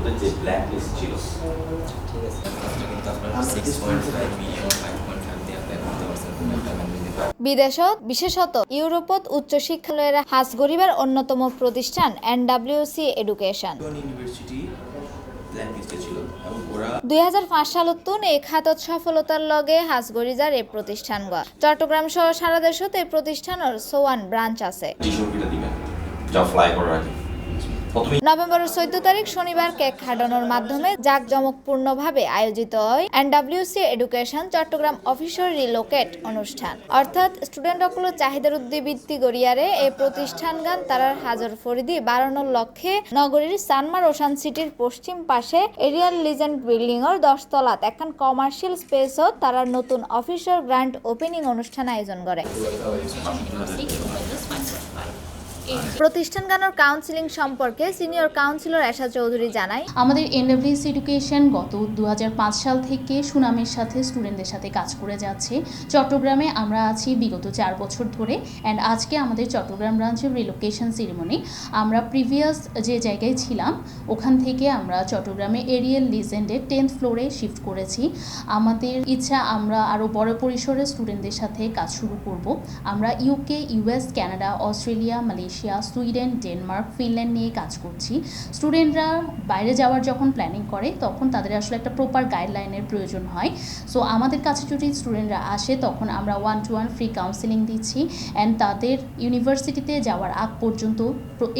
ওদের যে black list ছিল। ঠিক আছে, কিন্তু আপনার 6.5 মিলিয়ন 5.5 দিয়ে অ্যাপ্লাই করতে পারছেন কোনো একটা কোম্পানিতে। বিদেশত বিশেষত ইউরোপত উচ্চশিক্ষালয়ের হাস গরিবের অন্যতম প্রতিষ্ঠান এনডব্লিউসি এডুকেশন। ইউনিভার্সিটি ব্ল্যাক লিস্টে ছিল এবং ওরা 2005 সালত এই খাতত সফলতার লগে হাস গরিজার এই প্রতিষ্ঠান চট্টগ্রাম সহ সারা দেশত এই প্রতিষ্ঠানের 54 ব্রাঞ্চ আছে। টিউশনটা দিবেন যা ফ্লাই করার আগে নভেম্বরের 14 তারিখ শনিবার কেক কাটানোর মাধ্যমে জাঁকজমকপূর্ণভাবে আয়োজিত হয় এনডব্লিউসি এডুকেশন চট্টগ্রাম অফিসর রিলোকেট অনুষ্ঠান। অর্থাৎ স্টুডেন্টগুলোর চাহিদার উদ্দীবৃত্তি গড়িয়ারে এই প্রতিষ্ঠানগান তারার হাজার ফরিদি বাড়ানোর লক্ষ্যে নগরীর সানমার ওশান সিটির পশ্চিম পাশে এরিয়াল লিজেন্ড বিল্ডিং এর 10 তলাত এখন কমার্শিয়াল স্পেসত তারার নতুন অফিসর গ্র্যান্ড ওপেনিং অনুষ্ঠান আয়োজন করে। প্রতিষ্ঠানগানোর কাউন্সিলিং সম্পর্কে সিনিয়র কাউন্সিলর এশা চৌধুরী জানায়, আমাদের এনডব্লিউসি এডুকেশন গত 2005 সাল থেকে সুনামের সাথে স্টুডেন্টদের সাথে কাজ করে যাচ্ছে। চট্টগ্রামে আমরা আছি বিগত 4 বছর ধরে অ্যান্ড আজকে আমাদের চট্টগ্রাম ব্রাঞ্চের রিলোকেশন সেরিমনি। আমরা প্রিভিয়াস যে জায়গায় ছিলাম ওখান থেকে আমরা চট্টগ্রামে এরিয়াল লিজেন্ডের 10th ফ্লোরে শিফট করেছি। আমাদের ইচ্ছা আমরা আরও বড় পরিসরে স্টুডেন্টদের সাথে কাজ শুরু করব। আমরা UK, US, Canada, Australia, Malaysia, Sweden, Denmark, Finland নিয়ে কাজ করছি। স্টুডেন্টরা বাইরে যাওয়ার যখন প্ল্যানিং করে তখন তাদের আসলে একটা প্রপার গাইডলাইনের প্রয়োজন হয়। সো আমাদের কাছে যদি স্টুডেন্টরা আসে তখন আমরা 1-to-1 ফ্রি কাউন্সিলিং দিচ্ছি অ্যান্ড তাদের ইউনিভার্সিটিতে যাওয়ার আগ পর্যন্ত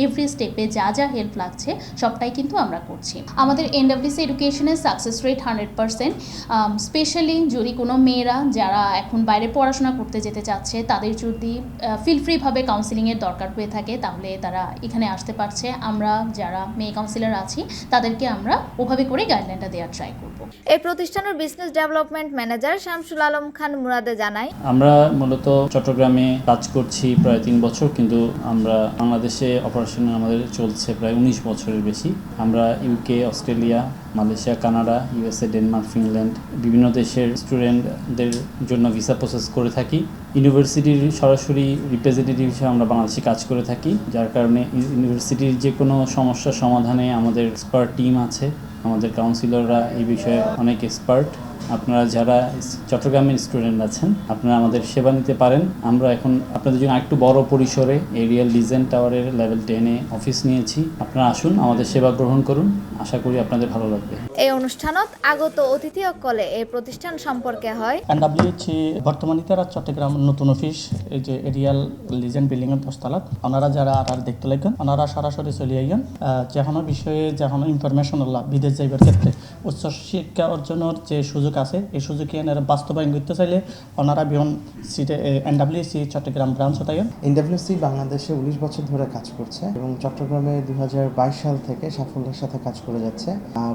এভরি স্টেপে যা যা হেল্প লাগছে সবটাই কিন্তু আমরা করছি। আমাদের এনডব্লিউসি এডুকেশনের সাকসেস রেট 100%। স্পেশালি যদি কোনো মেয়েরা যারা এখন বাইরে পড়াশোনা করতে যেতে চাচ্ছে তাদের যদি ফিল ফ্রিভাবে কাউন্সিলিংয়ের দরকার হয়ে থাকে তাহলে তারা এখানে আসতে পারছে। আমরা যারা মেয়ে কাউন্সিলর আছি তাদেরকে আমরা ওভাবে করে গাইডলাইনটা দেওয়ার ট্রাই করব। এই প্রতিষ্ঠানের business development manager Shamsul Alam Khan মুরাদে জানায়, আমরা মূলত চট্টগ্রামে কাজ করছি প্রায় 3 বছর, কিন্তু আমরা বাংলাদেশে অপারেশন আমাদের চলছে প্রায় 19 বছরের বেশি। আমরা UK, Australia, Malaysia, Canada, USA, Denmark, Finland বিভিন্ন দেশের স্টুডেন্টদের জন্য ভিসা প্রসেস করে থাকি। ইউনিভার্সিটির সরাসরি রিপ্রেজেন্টেটিভ হিসেবে আমরা বাংলাদেশে কাজ করে থাকি, যার কারণে ইউনিভার্সিটির যে কোনো সমস্যার সমাধানে আমাদের এক্সপার্ট টিম আছে। আমাদের কাউন্সিলররা এই বিষয়ে অনেক এক্সপার্ট। আপনারা যারা চট্টগ্রামের স্টুডেন্ট আছেন আপনারা আমাদের সেবা নিতে পারেন। আমরা এখন আপনাদের জন্য একটু বড় পরিসরে এরিয়াল লিজেন্ড টাওয়ারের লেভেল 10-এ অফিস নিয়েছি। আপনারা আসুন, আমাদের সেবা গ্রহণ করুন, আশা করি আপনাদের ভালো লাগবে। এই অনুষ্ঠানত আগত অতিথি অকলে এই প্রতিষ্ঠান সম্পর্কে হয় এনডব্লিউসি বর্তমানে তারা চট্টগ্রাম নতুন অফিস এই যে এরিয়াল লিজেন্ড বিল্ডিং এর 10 তলাত ওনারা যারা আর দেখতে লাগেন ওনারা সরাসরি চলে আইন যে কোনো বিষয়ে যে কোনো ইনফরমেশন আল্লাহ বিদেশ যাইবার ক্ষেত্রে উচ্চ শিক্ষা অর্জনের যে সুযোগ আছে এই সুযোগ এনারা বাস্তবায়ন করতে চাইলে ওনারা বিয়ন সিটে এনডব্লিউসি চট্টগ্রাম ব্রাঞ্চ হতায়ন। এনডব্লিউসি বাংলাদেশে 19 বছর ধরে কাজ করছে এবং চট্টগ্রামে 2022 সাল থেকে সাফল্যের সাথে কাজ করে যাচ্ছে।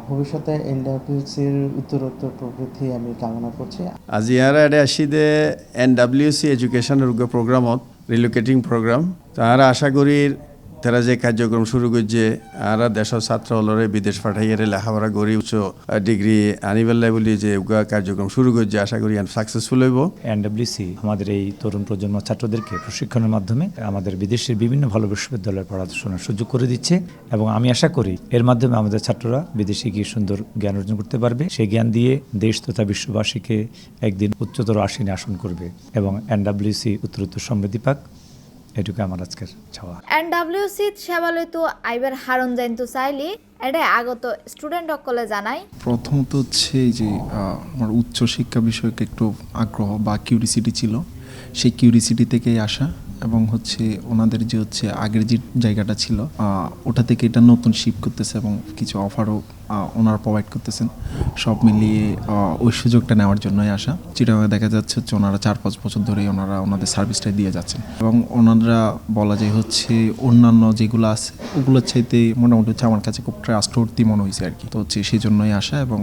ভবিষ্যতে এনডব্লিউসির উত্তরোত্তর প্রবৃদ্ধি আমি কামনা করছি। আজি ইয়ারা এটা আসিদে এনডব্লিউসি এডুকেশনের প্রোগ্রামত রিলোকেটিং প্রোগ্রাম তারা আশা করি তারা যে কার্যক্রম শুরু করছে আর দেশের ছাত্র হলরে বিদেশ পাঠাইয়ারে লেখাপড়া করি উচ্চ ডিগ্রি আনিবেলাই বলি যে কার্যক্রম শুরু করছে আশা করি সাকসেসফুল হইব। এনডব্লিউসি আমাদের এই তরুণ প্রজন্ম ছাত্রদেরকে প্রশিক্ষণের মাধ্যমে আমাদের বিদেশের বিভিন্ন ভালো বিশ্ববিদ্যালয়ে পড়াশোনার সুযোগ করে দিচ্ছে এবং আমি আশা করি এর মাধ্যমে আমাদের ছাত্ররা বিদেশে গিয়ে সুন্দর জ্ঞান অর্জন করতে পারবে। সেই জ্ঞান দিয়ে দেশ তথা বিশ্ববাসীকে একদিন উচ্চতর আসনে আসন করবে এবং এনডব্লিউসি উত্তরোত্তর সমৃদ্ধি পাক, এটুকু আমার আজকের চাওয়া। এনডব্লিউসি সেবালয়তো আইবার হারন জানতো চাইলি এটা আগত স্টুডেন্ট অকলে জানাই, প্রথমত হচ্ছে এই যে আমার উচ্চ শিক্ষা বিষয়ক একটু আগ্রহ বা কিউরিসিটি ছিল, সেই কিউরিসিটি থেকেই আসা এবং হচ্ছে ওনাদের যে হচ্ছে আগের যে জায়গাটা ছিল ওটা থেকে এটা নতুন শিফট করতেছে এবং কিছু অফারও ওনারা প্রোভাইড করতেছেন। সব মিলিয়ে ওই সুযোগটা নেওয়ার জন্যই আসা। যেটা দেখা যাচ্ছে হচ্ছে ওনারা 4-5 বছর ধরেই ওনারা ওনাদের সার্ভিসটাই দিয়ে যাচ্ছেন এবং ওনারা বলা যায় হচ্ছে অন্যান্য যেগুলো আছে ওগুলোর চাইতে মোটামুটি হচ্ছে আমার কাছে খুব ট্রাস্টওয়ার্দি মনে হয়েছে আর কি। তো হচ্ছে সেই জন্যই আসা এবং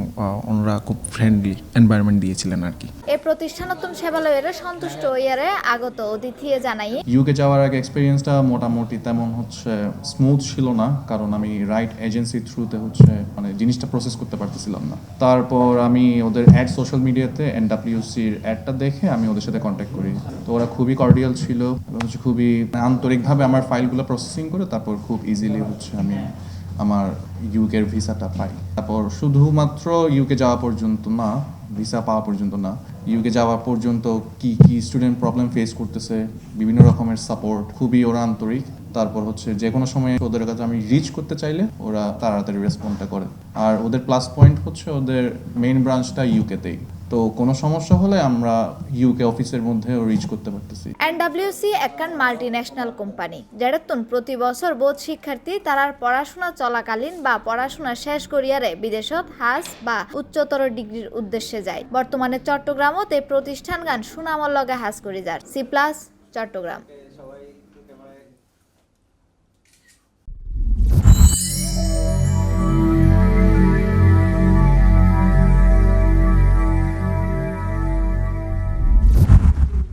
ওনারা খুব ফ্রেন্ডলি এনভায়রনমেন্ট দিয়েছিলেন আর কি। এই প্রতিষ্ঠানতুন সেবালয়ের সন্তুষ্ট হইয়ারে আগত অতিথি জানাই, ইউকে যাওয়ার আগে এক্সপিরিয়েন্সটা মোটামুটি তেমন হচ্ছে স্মুথ ছিল না, কারণ আমি রাইট এজেন্সি থ্রুতে হচ্ছে মানে জিনিসটা প্রসেস করতে পারতেছিলাম না। তারপর আমি ওদের অ্যাড সোশ্যাল মিডিয়াতে এনডব্লিউসির অ্যাডটা দেখে আমি ওদের সাথে কন্ট্যাক্ট করি। তো ওরা খুবই কর্ডিয়াল ছিল এবং হচ্ছে খুবই আন্তরিকভাবে আমার ফাইলগুলো প্রসেসিং করে তারপর খুব ইজিলি হচ্ছে আমি আমার ইউকের ভিসাটা পাই। তারপর শুধুমাত্র ইউকে যাওয়া পর্যন্ত না, ভিসা পাওয়া পর্যন্ত না, ইউকে যাওয়া পর্যন্ত কি কি স্টুডেন্ট প্রবলেম ফেস করতেছে, বিভিন্ন রকমের সাপোর্ট, খুবই ওরা আন্তরিক। তারপর হচ্ছে যে কোনো সময় ওদের কাছে আমি রিচ করতে চাইলে ওরা তাড়াতাড়ি রেসপন্ডটা করে। আর ওদের প্লাস পয়েন্ট হচ্ছে ওদের মেইন ব্রাঞ্চটা ইউকেতেই, তো কোনো সমস্যা হলে আমরা ইউকে অফিসের মধ্যেও রিচ করতে পারতেছি। এনডব্লিউসি একখান মাল্টিন্যাশনাল কোম্পানি যেটাতুন প্রতি বছর বহুত শিক্ষার্থী তারার পড়াশোনা চলাকালীন বা পড়াশোনা শেষ করিয়ারে বিদেশত হাজ বা উচ্চতর ডিগ্রির উদ্দেশ্যে যায়। বর্তমানে চট্টগ্রামত এই প্রতিষ্ঠানগান সুনামর লগে হাজ করি যার। C+ চট্টগ্রাম।